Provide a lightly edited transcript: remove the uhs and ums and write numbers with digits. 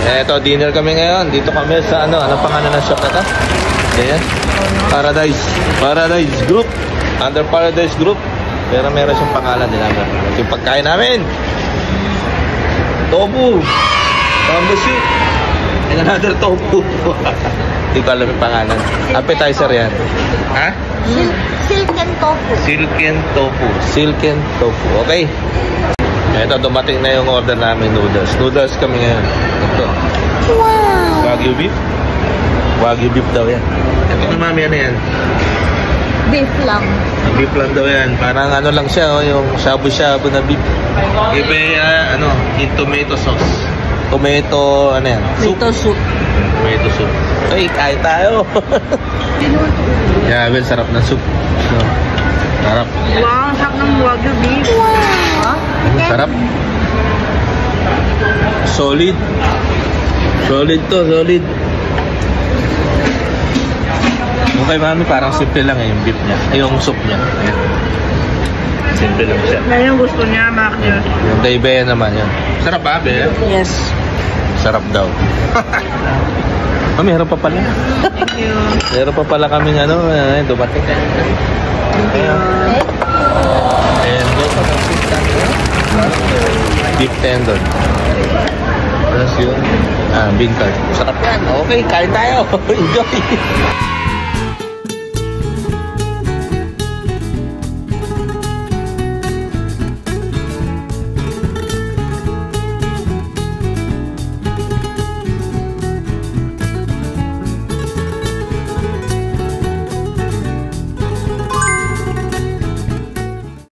Eto, dinner kami ngayon. Dito kami sa ano pangalan ng shop na to? Ayan. Paradise Group. Under Paradise Group. Pero meron siyang pangalan din namin. Yung pagkain namin. Tofu. Bamboo soup. And another tofu. Hindi ko alam yung pangalan. Appetizer yan. Ha? Silken tofu. Silken tofu. Silken tofu. Okay. Ito, dumating na yung order namin, noodles. Noodles kami ngayon. Ito. Wow. Wagyu beef. Wagyu beef daw yan. Ito, mami, ano yan? Beef lang. Beef lang daw yan. Parang ano lang siya, yung shabu-shabu na beef. Iba, in tomato sauce. Tomato, ano yan? Tomato soup. Tomato soup. Ay, kain tayo. Yeah, well, sarap ng soup. So, sarap. Wow, sarap ng wagyu beef. Wow. Sarap. Solid. Solid to, solid. Okay, mami, parang simple lang yung beef niya. Yung soup niya. Ayan. Simple lang siya. Yan yung gusto niya, Mac. Yung kay Bea naman yun. Sarap ba, Bea? Yes. Sarap daw. Meron pa pala. Thank you. Meron pa pala kaming dumating. Thank you. And beef tendon. Tapos yun, bean curd. Sarap yan. Okay, kain tayo. Enjoy.